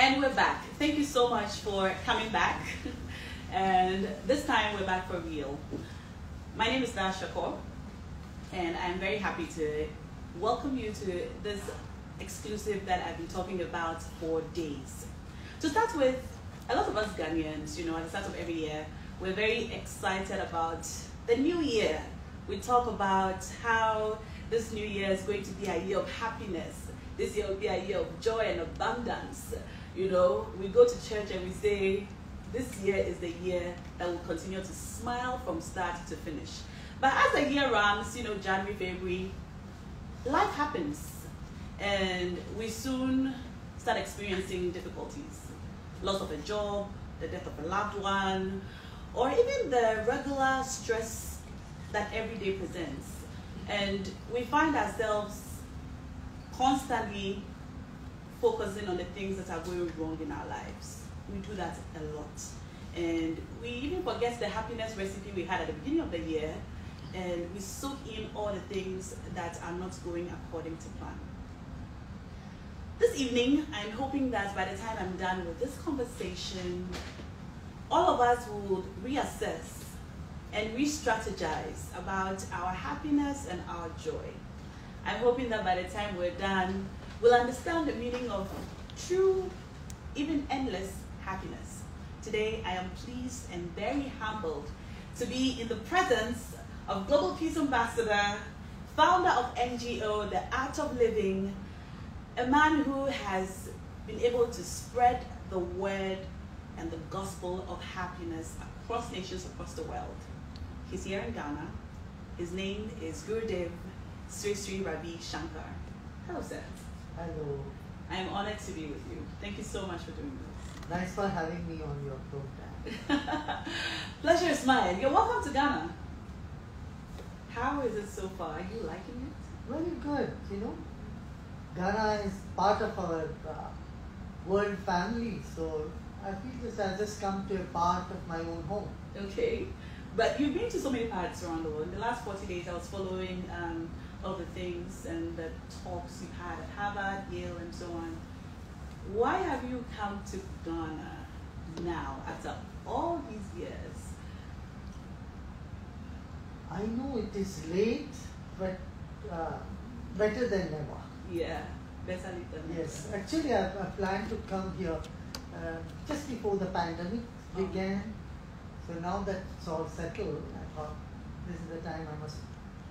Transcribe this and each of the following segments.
And we're back. Thank you so much for coming back. And this time we're back for real. My name is Ravi Shankar, and I'm very happy to welcome you to this exclusive that I've been talking about for days. To start with, a lot of us Ghanaians, at the start of every year, we're very excited about the new year. We talk about how this new year is going to be a year of happiness. This year will be a year of joy and abundance. We go to church and we say, this year is the year that will continue to smile from start to finish. But as the year runs, January, February, life happens. And we soon start experiencing difficulties. Loss of a job, the death of a loved one, or even the regular stress that every day presents. And we find ourselves constantly focusing on the things that are going wrong in our lives. We do that a lot. And we even forget the happiness recipe we had at the beginning of the year, and we soak in all the things that are not going according to plan. This evening, I'm hoping that by the time I'm done with this conversation, all of us will reassess and re-strategize about our happiness and our joy. I'm hoping that by the time we're done, we'll understand the meaning of true, even endless happiness. Today, I am pleased and very humbled to be in the presence of Global Peace Ambassador, founder of NGO, The Art of Living, a man who has been able to spread the word and the gospel of happiness across nations across the world. He's here in Ghana. His name is Gurudev Sri Ravi Shankar. Hello, sir. Hello. I am honored to be with you. Thank you so much for doing this. Nice for having me on your program. Pleasure is mine. You're welcome to Ghana. How is it so far? Are you liking it? Very good, Ghana is part of our world family, so I feel this I've just come to a part of my own home. Okay. But you've been to so many parts around the world. In the last 40 days, I was following all the things and the talks you've had at Harvard, Yale, and so on. Why have you come to Ghana now, after all these years? I know it is late, but better than never. Yeah, better late than never. Yes, actually I planned to come here just before the pandemic began. So now that it's all settled, I thought this is the time I must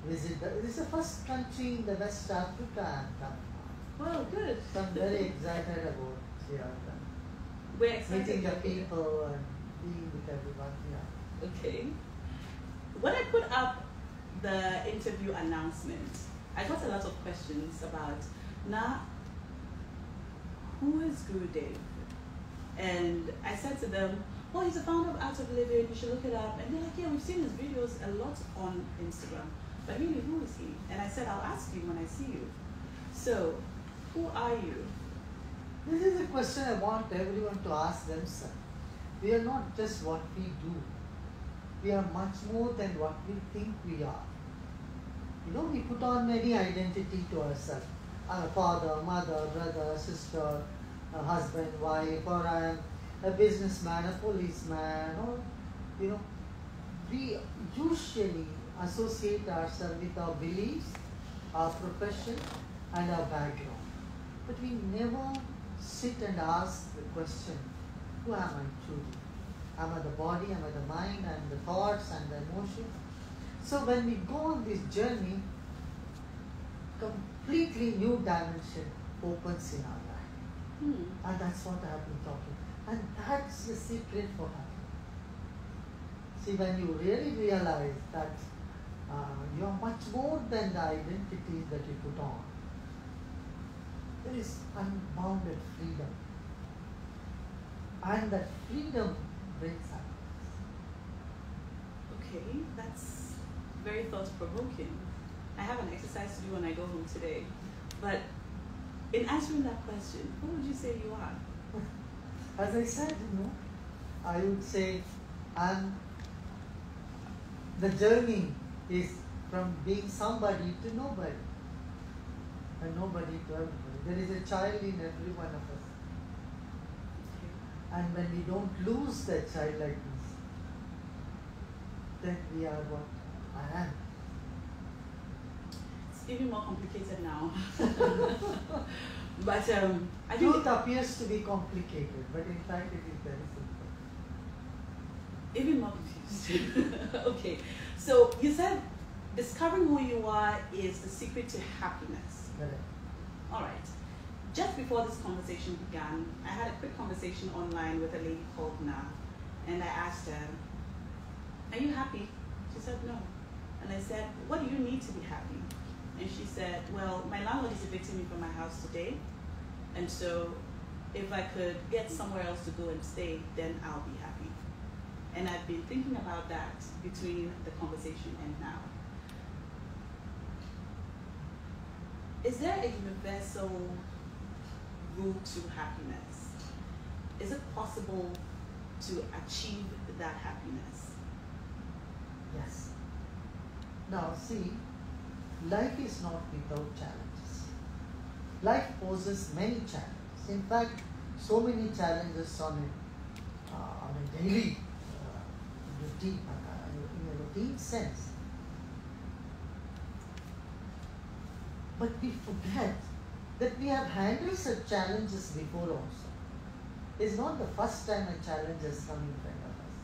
visit. This is the first country in the West Africa I'm coming from. Well, good. So I'm very excited about here. We're excited. Meeting the people and being with everyone here. Okay. When I put up the interview announcement, I got a lot of questions about, who is Gurudev? And I said to them, oh, he's the founder of Art of Living, you should look it up. And they're like, yeah, we've seen his videos a lot on Instagram. But really, who is he? And I said, I'll ask you when I see you. So, who are you? This is a question I want everyone to ask themselves. We are not just what we do. We are much more than what we think we are. We put on many identity to ourselves. I'm a father, mother, brother, sister, a husband, wife, or I am a businessman, a policeman, or, we usually associate ourselves with our beliefs, our profession, and our background. But we never sit and ask the question, who am I truly? Am I the body, am I the mind, and the thoughts and the emotions? So when we go on this journey, completely new dimension opens in our life. And that's what I have been talking. And that's the secret for happiness. See, when you really realize that you are much more than the identities that you put on, there is unbounded freedom. And that freedom brings happiness. Okay, that's very thought-provoking. I have an exercise to do when I go home today. But in answering that question, who would you say you are? As I said, I would say the journey is from being somebody to nobody, and nobody to everybody. There is a child in every one of us. And when we don't lose that childlikeness, then we are what I am. It's even more complicated now. But I think Truth appears to be complicated, but in fact it is very simple. even more confused. Okay, so you said discovering who you are is the secret to happiness. Correct. All right. Just before this conversation began, I had a quick conversation online with a lady called Na, and I asked her, "Are you happy?" She said, "No." And I said, "What do you need to be happy?" And she said, "Well, my landlord is evicting me from my house today, and so if I could get somewhere else to go and stay, then I'll be happy." And I've been thinking about that between the conversation and now. Is there a universal route to happiness? Is it possible to achieve that happiness? Yes. Now see, life is not without challenges. Life poses many challenges. In fact, so many challenges on a daily routine, in a routine sense. But we forget that we have handled such challenges before also. It's not the first time a challenge has come in front of us.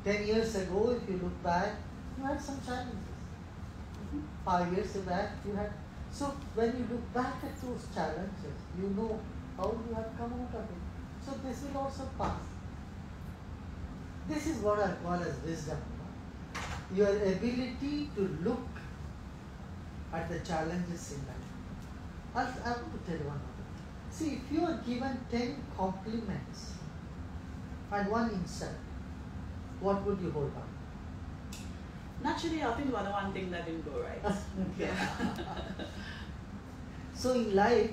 10 years ago, if you look back, you had some challenges. 5 years back, you had. So when you look back at those challenges, you know how you have come out of it. So this will also pass. This is what I call as wisdom. Your ability to look at the challenges in life. I want to tell you one other. See, if you are given 10 compliments and one insult, what would you hold on? Naturally, I'll think about the one thing that didn't go right. Yeah. So in life,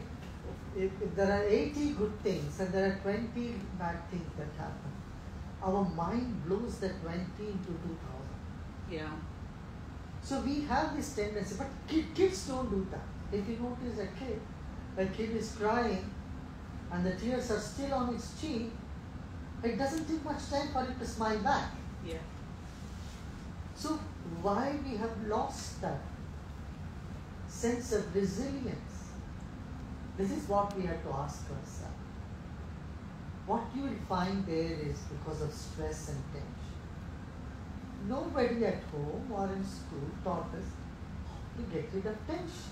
if there are 80 good things and there are 20 bad things that happen, our mind blows the 20 into 2000. Yeah. So we have this tendency, but kids don't do that. If you notice a kid is crying and the tears are still on its cheek, it doesn't take much time for it to smile back. Yeah. So why we have lost that sense of resilience? This is what we have to ask ourselves. What you will find there is because of stress and tension. Nobody at home or in school taught us how to get rid of tension,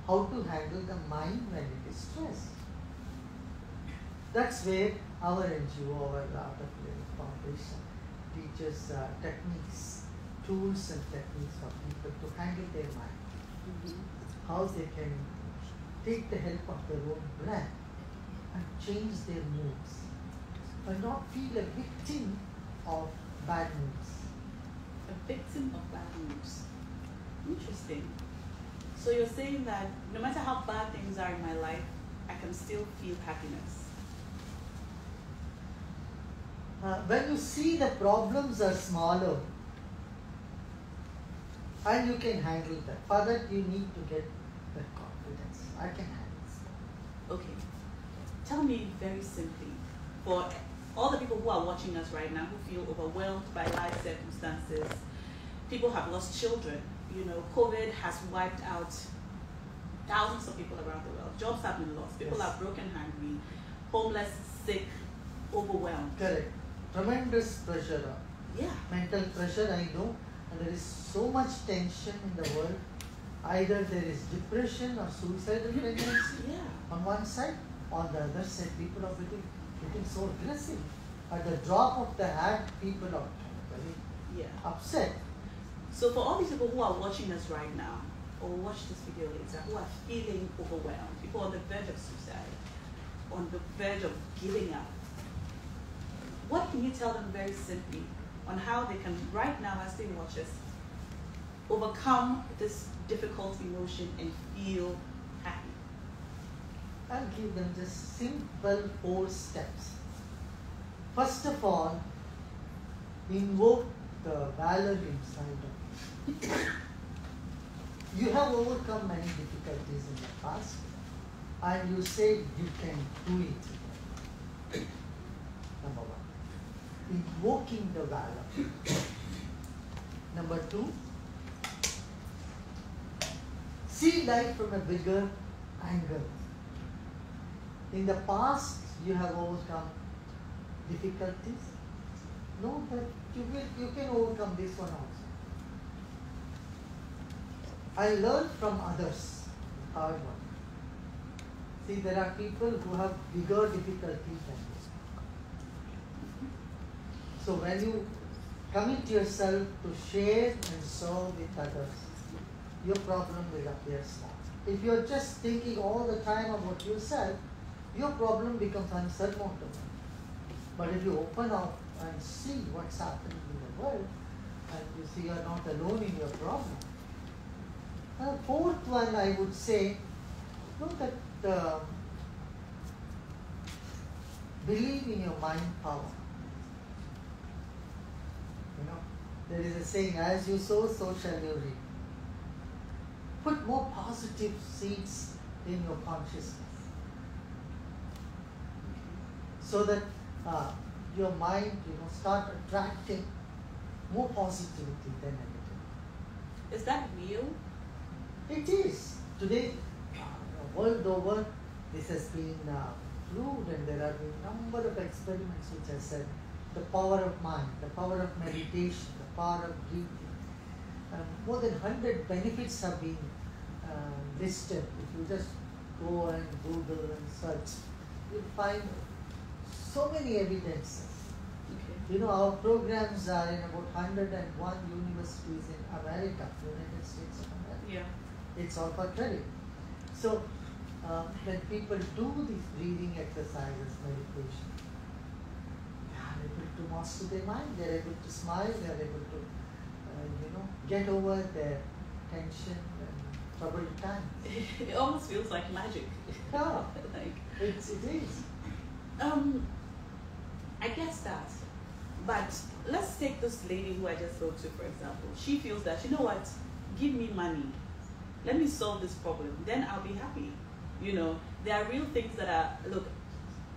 how to handle the mind when it is stressed. That's where our NGO, our Art of Living Foundation, teaches techniques, tools and techniques for people to handle their mind. How they can take the help of their own breath and change their moods and not feel a victim of bad moods. A victim of bad moods. Interesting. So you're saying that no matter how bad things are in my life, I can still feel happiness. When you see the problems are smaller and you can handle that, for that you need to get that confidence. I can handle it. Okay. Tell me very simply, for all the people who are watching us right now who feel overwhelmed by life circumstances, people have lost children. You know, COVID has wiped out thousands of people around the world. Jobs have been lost. People Yes. are broken, hungry, homeless, sick, overwhelmed. Correct. Tremendous pressure. Yeah. Mental pressure, I know, and there is so much tension in the world. Either there is depression or suicidal tendency Yeah. on one side, on the other side, people are getting so aggressive. At the drop of the hat, people are very Yeah. upset. So for all these people who are watching us right now, or watch this video later, who are feeling overwhelmed, people on the verge of suicide, on the verge of giving up, what can you tell them very simply on how they can, right now as they watch us, overcome this difficult emotion and feel happy? I'll give them just simple 4 steps. First of all, invoke the valor inside of you. You have overcome many difficulties in the past, and you say you can do it. invoking the valor. Number 2, see life from a bigger angle. In the past, you have overcome difficulties. Know that you can overcome this one also. I learned from others. Hard one. See, there are people who have bigger difficulties than this. So when you commit yourself to share and serve with others, your problem will appear small. If you are just thinking all the time about yourself, your problem becomes unsurmountable. But if you open up and see what's happening in the world, and you see you are not alone in your problem. The fourth one, I would say, that believe in your mind power. There is a saying, as you sow, so shall you reap. Put more positive seeds in your consciousness, so that your mind, start attracting more positivity than negativity. Is that real? It is. Today, world over, this has been proved, and there have been a number of experiments which have said the power of mind, the power of meditation, the power of breathing. More than 100 benefits have been listed. If you just go and Google and search, you'll find so many evidences. Okay. Our programs are in about 101 universities in America, United States of America. Yeah. It's all for credit. So when people do these breathing exercises, meditation, they are able to master their mind, they are able to smile, they are able to get over their tension and troubled times. It almost feels like magic. Yeah, like it is. I guess that. But let's take this lady who I just spoke to, for example. She feels that, give me money. Let me solve this problem. Then I'll be happy. There are real things that are, look,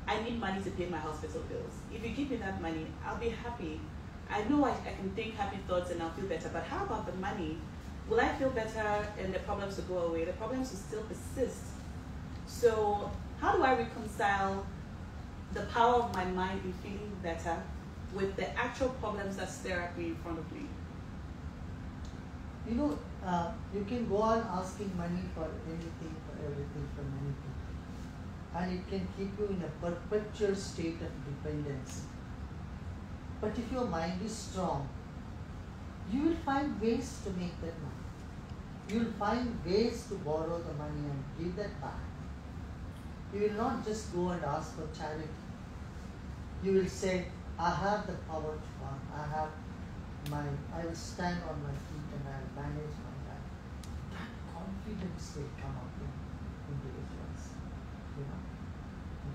I need money to pay my hospital bills. If you give me that money, I'll be happy. I know I can think happy thoughts and I'll feel better. But how about the money? Will I feel better and the problems will go away? The problems will still persist. So how do I reconcile the power of my mind in feeling better with the actual problems that stare at me in front of me? You can go on asking money for anything, for everything, from many people. And it can keep you in a perpetual state of dependency. But if your mind is strong, you will find ways to make that money. You will find ways to borrow the money and give that back. You will not just go and ask for charity. You will say, I have the power to farm. I will stand on my feet and I will manage my life. That confidence will come up in individuals.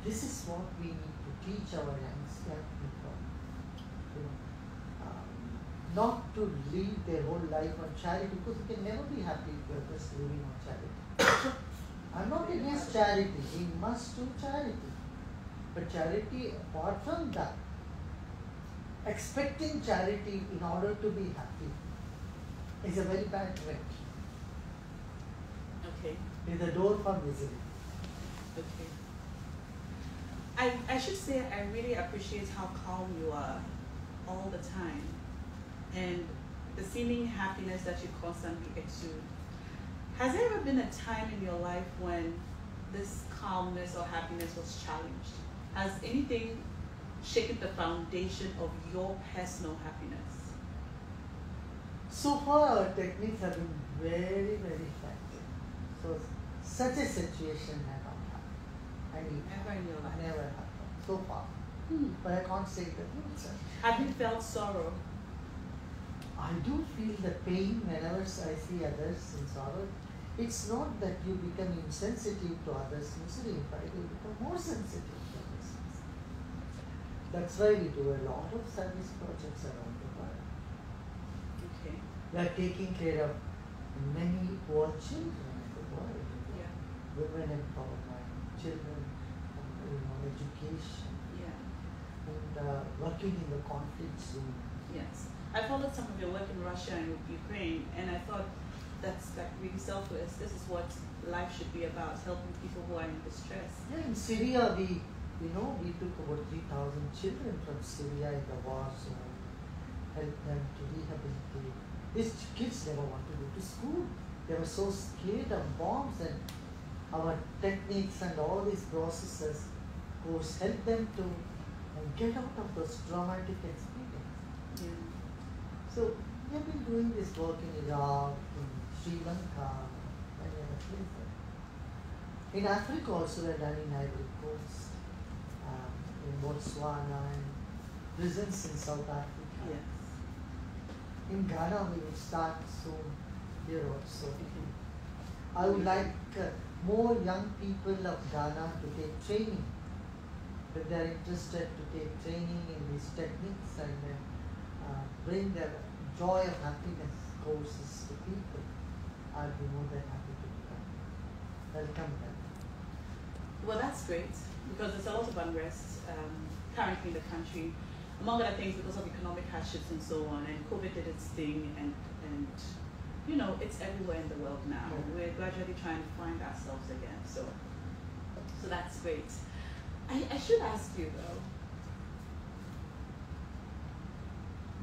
This is what we need to teach our young people. Not to live their whole life on charity, because you can never be happy if you're just living on charity. I'm not against charity. We must do charity. But charity, apart from that, expecting charity in order to be happy is a very bad trend. Okay. It's the door for misery. Okay. I should say I really appreciate how calm you are all the time, and the seeming happiness that you constantly exude. Has there ever been a time in your life when this calmness or happiness was challenged? Has anything shaken the foundation of your personal happiness? So far, our techniques have been very, very effective. So such a situation has not happened. Ever in your life? Never happened so far. But I can't say the future. Have you felt sorrow? I do feel the pain whenever I see others in sorrow. It's not that you become insensitive to others' misery, in fact, you become more sensitive to others' misery. That's why we do a lot of service projects around the world. Okay. We are taking care of many poor children in the world. Yeah. Women empowerment, children, education. Yeah. and working in the conflict zone. Yes. I followed some of your work in Russia and Ukraine, and I thought that's like really selfless. This is what life should be about, helping people who are in distress. Yeah, in Syria, we took about 3,000 children from Syria in the war zone, helped them to rehabilitate. These kids never want to go to school. They were so scared of bombs, and our techniques and all these processes course help them to get out of those traumatic experiences. Yeah. So we have been doing this work in Iraq, in Sri Lanka, many other places. In Africa also we have done in Ivory Coast, in Botswana, and prisons in South Africa. Yes. In Ghana we will start soon here also. I would like more young people of Ghana to take training. If they are interested to take training in these techniques and bring the joy of happiness courses to people, I'll be more than happy to do that. Welcome them. Well, that's great, because there's a lot of unrest currently in the country, among other things because of economic hardships and so on, and COVID did its thing, and you know, it's everywhere in the world now. Yeah. We're gradually trying to find ourselves again, so that's great. I should ask you though,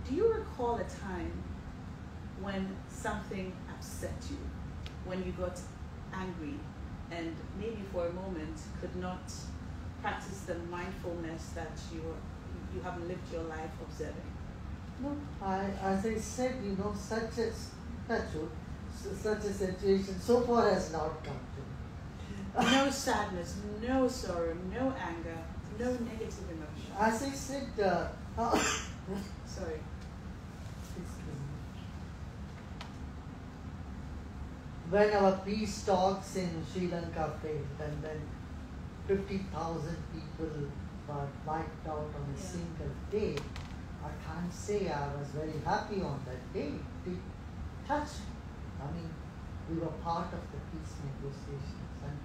do you recall a time when something upset you, when you got angry and maybe for a moment could not practice the mindfulness that you have lived your life observing? No, as I said, such a situation so far has not come to me. No sadness, no sorrow, no anger, no negative emotion. As I said, Sorry. excuse me. When our peace talks in Sri Lanka failed, and then 50,000 people were wiped out on a single day, I can't say I was very happy on that day. It touched me. I mean, we were part of the peace negotiations, and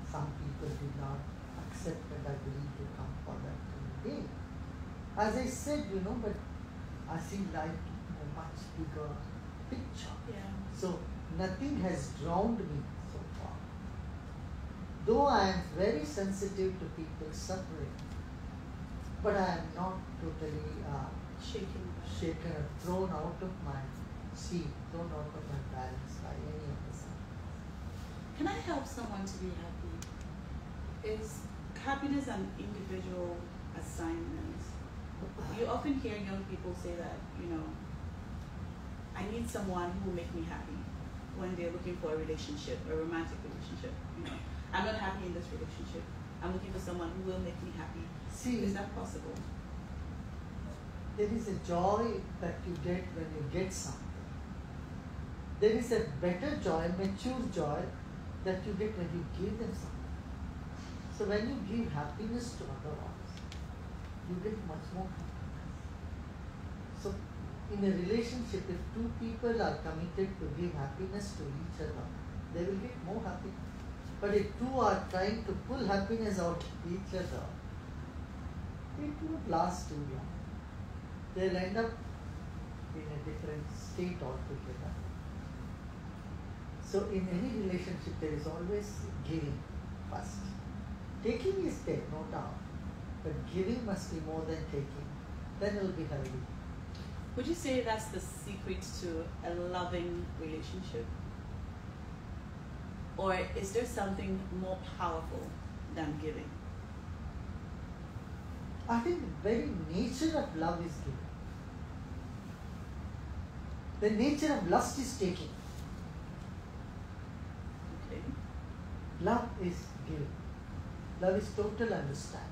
some people did not accept and agree to come for that day. As I said, but I see life in a much bigger picture. Yeah. So nothing has drowned me so far. Though I am very sensitive to people's suffering, but I am not totally shaken or thrown out of my seat, thrown out of my balance by any of the suffering. Can I help someone to be happy? Is happiness an individual assignment? You often hear young people say that, I need someone who will make me happy when they're looking for a relationship, a romantic relationship. I'm not happy in this relationship. I'm looking for someone who will make me happy. See, is that possible? There is a joy that you get when you get something. There is a better joy, mature joy, that you get when you give them something. So when you give happiness to others, you get much more happiness. So in a relationship, if two people are committed to give happiness to each other, they will get more happiness. But if two are trying to pull happiness out of each other, it won't last too long. They'll end up in a different state altogether. So in any relationship, there is always giving first. Taking is there, no doubt. But giving must be more than taking. Then it will be healthy. Would you say that's the secret to a loving relationship? Or is there something more powerful than giving? I think the very nature of love is giving. The nature of lust is taking. Okay. Love is giving. Love is total understanding.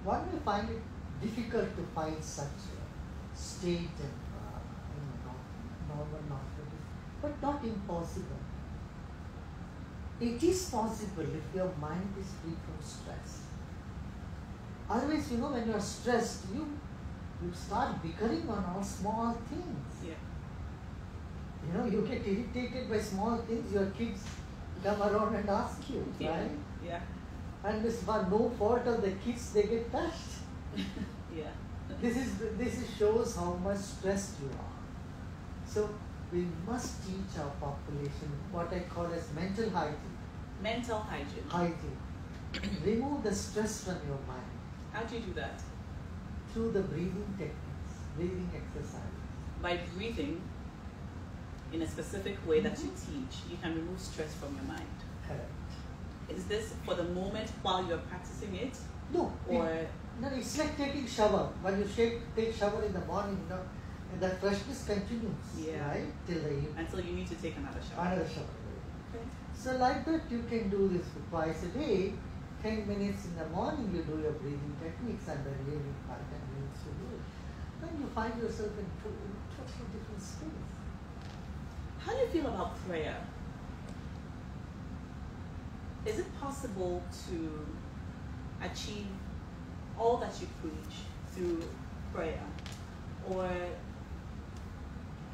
One may find it difficult to find such a state and normal, but not impossible. It is possible if your mind is free from stress. Otherwise, when you are stressed, you start bickering on all small things. Yeah. You get irritated by small things. Your kids come around and ask you, right? Yeah. And this one, no fault of the kids, they get touched. Yeah. This shows how much stressed you are. So we must teach our population what I call as mental hygiene. Mental hygiene. Hygiene. Remove the stress from your mind. How do you do that? Through the breathing techniques, breathing exercises. By breathing in a specific way that you teach, you can remove stress from your mind. Correct. Is this for the moment while you're practicing it? No. Or No, it's like taking shower. When you take shower in the morning, the freshness continues, right? Till the evening. Until you need to take another shower. Another shower. Okay. So like that, you can do this twice a day. 10 minutes in the morning, you do your breathing techniques, and then evening 5-10 minutes you do it. Then you find yourself in totally different space. How do you feel about prayer? Is it possible to achieve all that you preach through prayer? Or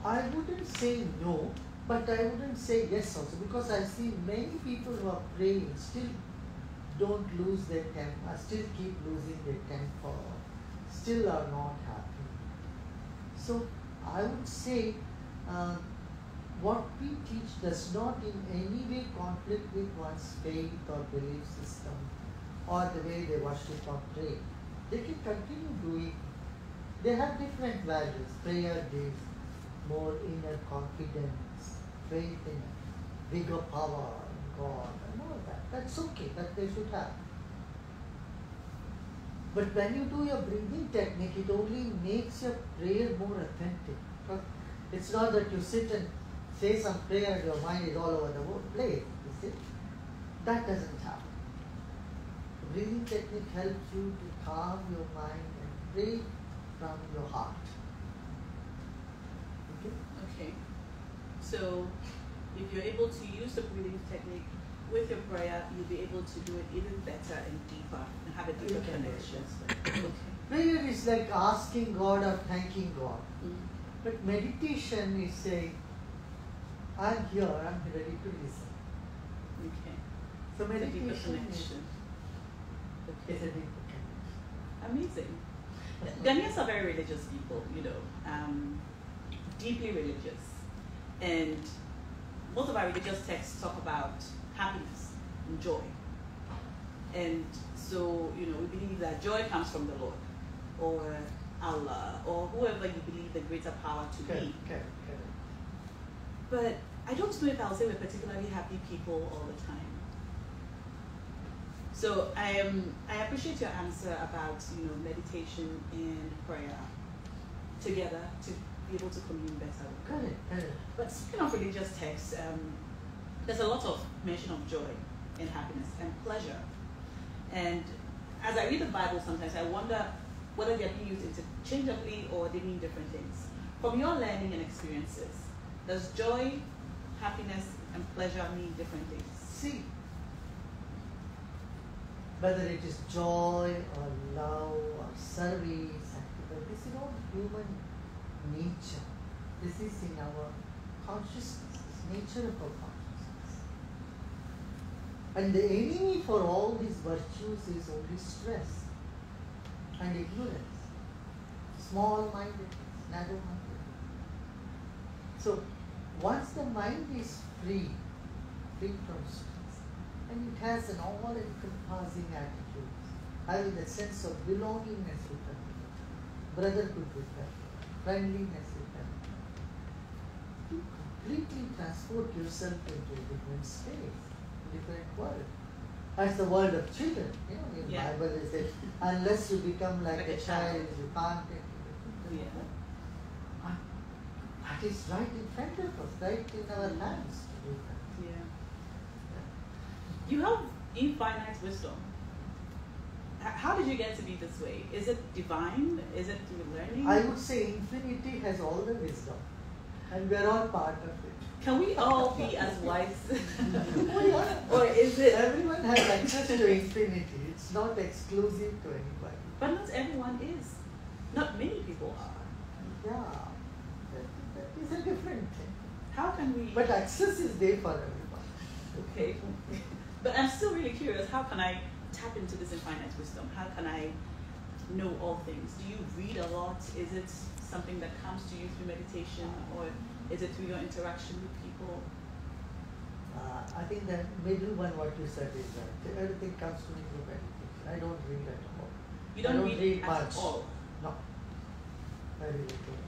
I wouldn't say no, but I wouldn't say yes also, because I see many people who are praying still don't lose their temper, still keep losing their temper, still are not happy. So I would say what we teach does not in any way conflict with one's faith or belief system or the way they worship or pray. They can continue doing. They have different values. Prayer gives more inner confidence, faith in a bigger power in God and all that. That's okay, that they should have. But when you do your breathing technique, it only makes your prayer more authentic. It's not that you sit and say some prayer and your mind is all over the place. You see? That doesn't happen. The breathing technique helps you to calm your mind and pray from your heart. Okay. So if you're able to use the breathing technique with your prayer, you'll be able to do it even better and deeper and have a deeper connection. Okay. Prayer is like asking God or thanking God. Mm. But meditation is saying, I'm here, I'm ready to listen. Okay. So It's a deeper meditation connection. is a deeper connection. Amazing. Ghanaians are very religious people, deeply religious. And most of our religious texts talk about happiness and joy. And so, we believe that joy comes from the Lord or Allah or whoever you believe the greater power to be. Okay. But I don't know if I'll say we're particularly happy people all the time. So I appreciate your answer about meditation and prayer together to be able to commune better. Correct. But speaking of religious texts, there's a lot of mention of joy and happiness and pleasure. And as I read the Bible sometimes, I wonder whether they're being used interchangeably or they mean different things. From your learning and experiences, does joy, happiness, and pleasure mean different things? See, whether it is joy or love or service, this is all human nature. This is in our consciousness, nature of our consciousness. And the enemy for all these virtues is only stress and ignorance, small-mindedness, narrow-mindedness. So once the mind is free from stress, and it has an all-encompassing attitude, having a sense of belongingness with them, brotherhood with them, friendliness with them, you completely transport yourself into a different space, a different world. That's the world of children. In the Bible it says, unless you become like a child, you can't get it. That is right in front of us, right in our hands to do that. Yeah. You have infinite wisdom. How did you get to be this way? Is it divine? Is it through learning? I would say infinity has all the wisdom, and we're all part of it. Can we all be as wise? Or is it? Everyone has access to infinity. It's not exclusive to anybody. But not everyone is. Not many people are. Yeah, that is a different thing. How can we? But access is there for everyone. Okay. But I'm still really curious. How can I tap into this infinite wisdom? How can I know all things? Do you read a lot? Is it something that comes to you through meditation, or is it through your interaction with people? I think the middle one, what you said, is that everything comes to me through meditation. I don't read at all. You don't read at much. all? No, very little.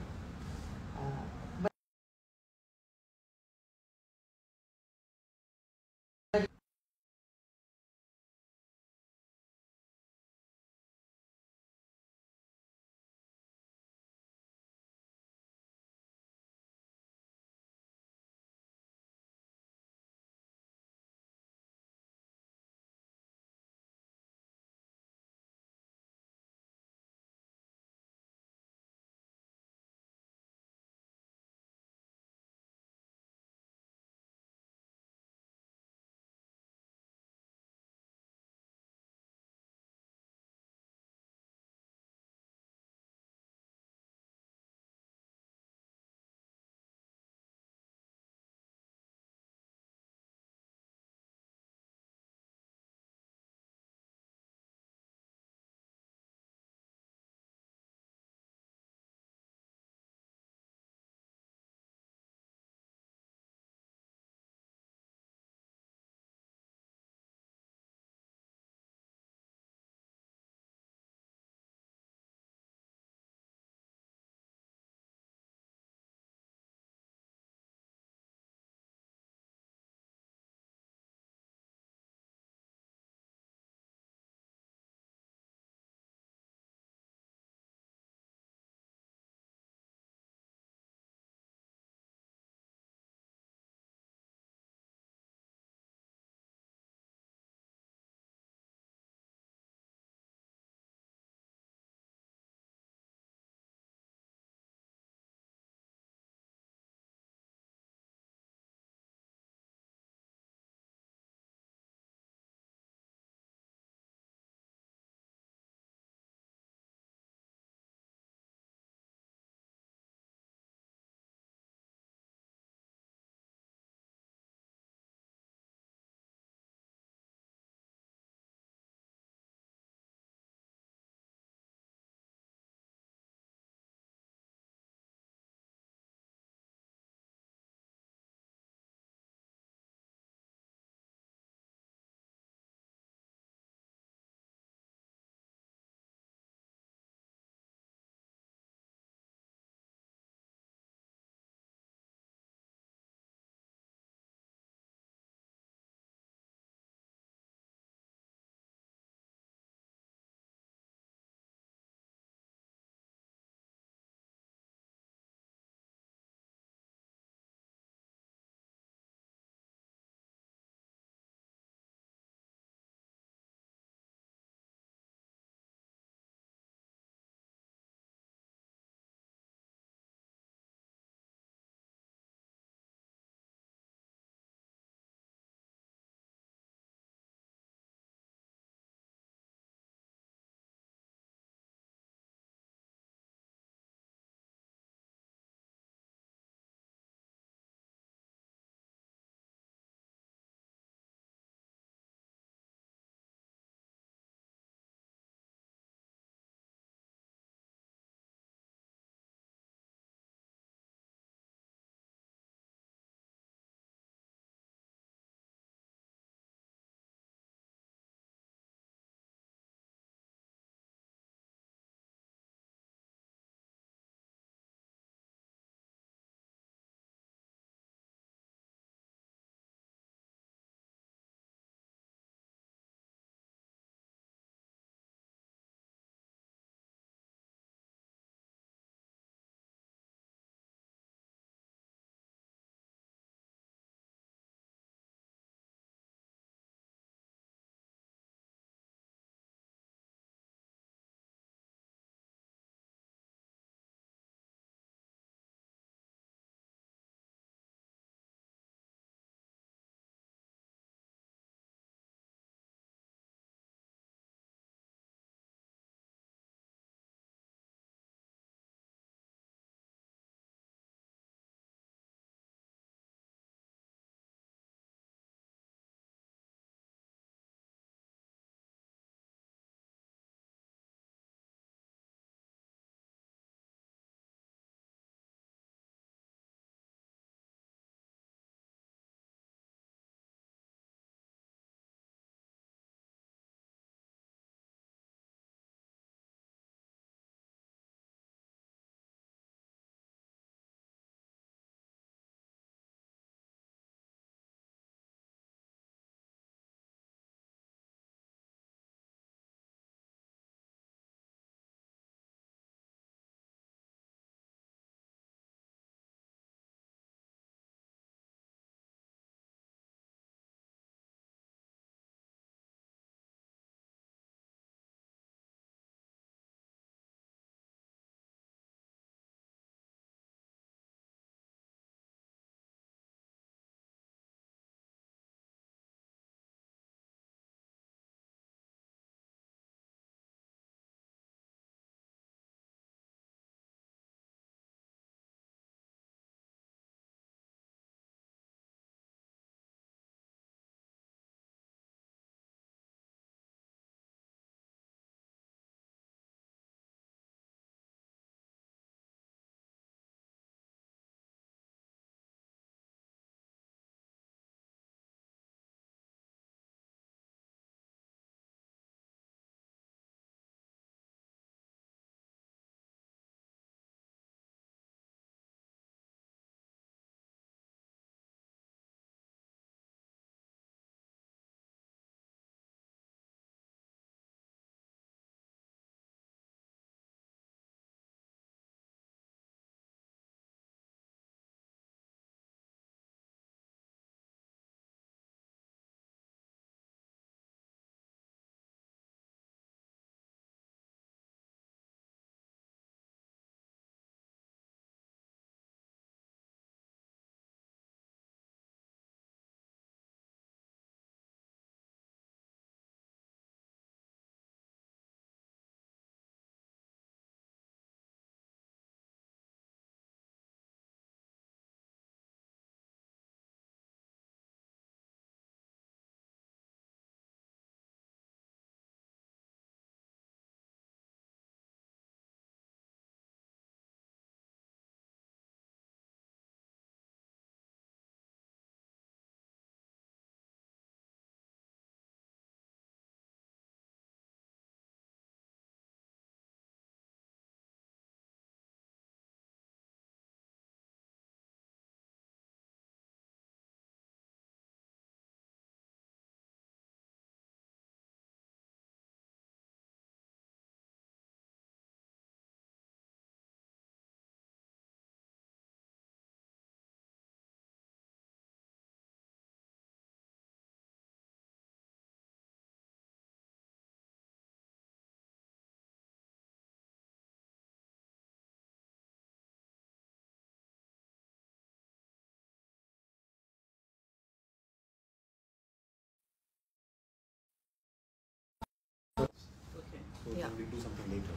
So then we'll do something later.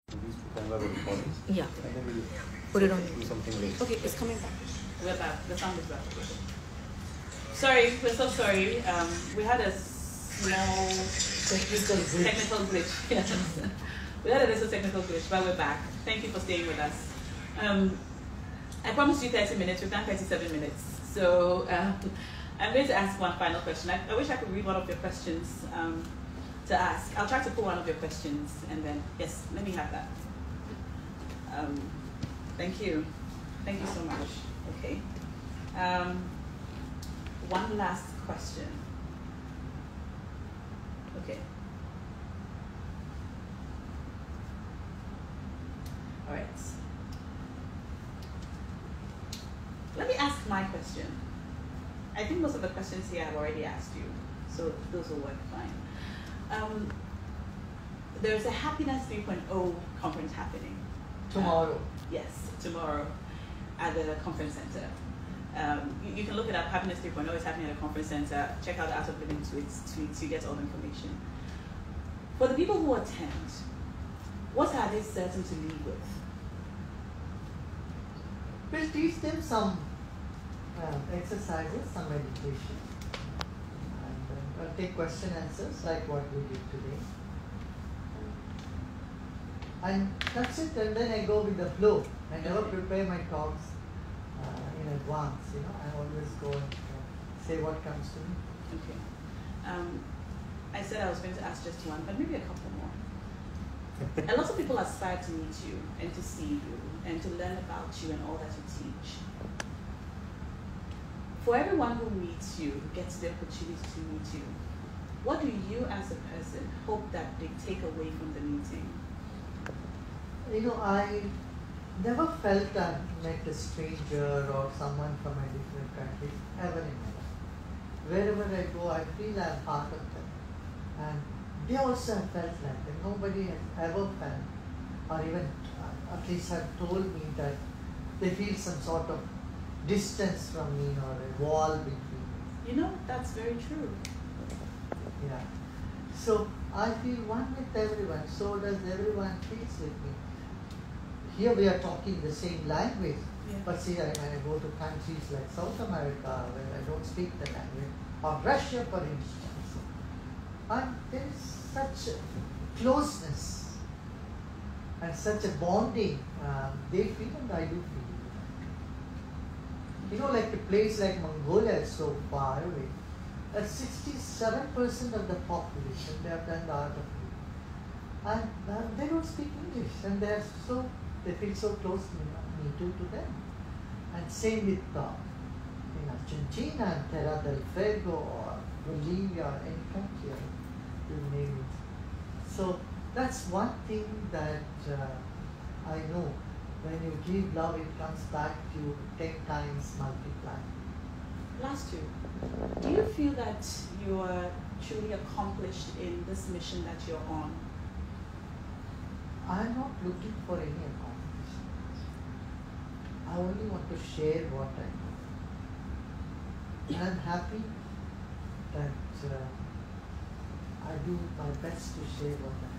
These two cameras are recording. Yeah. And then we'll Put it on. do something later. Okay, it's coming back. We're back. The sound is back. Sorry, we're so sorry. We had a small technical glitch. Yes. We had a little technical glitch, but we're back. Thank you for staying with us. I promised you 30 minutes. We've done 37 minutes. So I'm going to ask one final question. I wish I could read one of your questions to ask. I'll try to pull one of your questions, and then, yes, let me have that. Thank you. Thank you so much. Okay. One last question. Okay. All right. Let me ask my question. I think most of the questions here I've already asked you, so those will work fine. There's a Happiness 3.0 conference happening. Tomorrow. Yes, tomorrow at the conference center. You can look it up. Happiness 3.0 is happening at a conference center. Check out the Art of Living tweets to get all the information. For the people who attend, what are they certain to leave with? We'll teach them some exercises, some meditation. And we'll take question answers like what we did today. And that's it, and then I go with the flow. I never prepare my talks in advance, you know. I always go and say what comes to me. Okay. I said I was going to ask just one, but maybe a couple more. A lot of people aspire to meet you and to see you and to learn about you and all that you teach. For everyone who meets you, who gets the opportunity to meet you, what do you as a person hope that they take away from the meeting? You know, I never felt I met a stranger or someone from a different country ever in my life. Wherever I go, I feel I'm part of them. And they also have felt like that. Nobody has ever felt, or even at least have told me that they feel some sort of distance from me or a wall between us. You know, that's very true. Yeah. So I feel one with everyone, so does everyone feels with me. Here we are talking the same language, but see, when I go to countries like South America where I don't speak the language, or Russia for instance, there is such a closeness and such a bonding they feel and I do feel. You know, like a place like Mongolia is so far away. 67% of the population, they have done the art of living. And they don't speak English, and they feel so close to me too to them. And same with in Argentina, Terra del Fuego, or Bolivia, or any country, you name it. So that's one thing that I know. When you give love, it comes back to you 10 times multiplied. Last two. Do you feel that you are truly accomplished in this mission that you're on? I'm not looking for any accomplishment. I only want to share what I know. And I'm happy that I do my best to share what I know.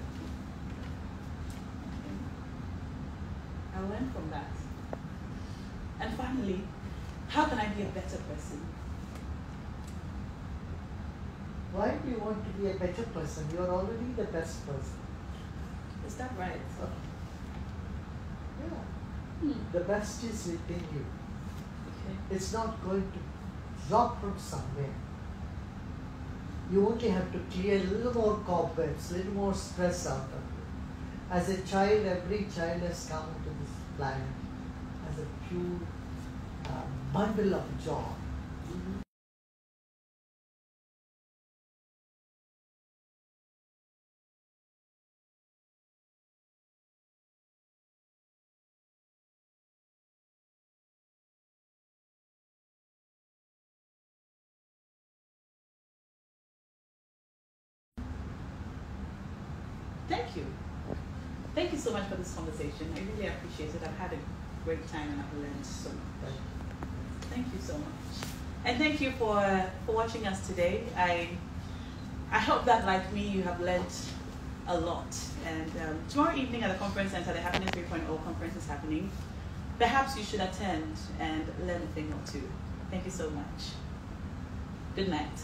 I'll learn from that. And finally, how can I be a better person? Why do you want to be a better person? You are already the best person. Is that right? Yeah. The best is within you. Okay. It's not going to drop from somewhere. You only have to clear a little more cobwebs, a little more stress out of you. As a child, every child has come to this planet as a pure bundle of joy. Thank you. Thank you so much for this conversation. I really appreciate it. I've had a great time and I've learned so much. Thank you so much. And thank you for watching us today. I hope that, like me, you have learned a lot. And tomorrow evening at the conference center, the Happiness 3.0 conference is happening. Perhaps you should attend and learn a thing or two. Thank you so much. Good night.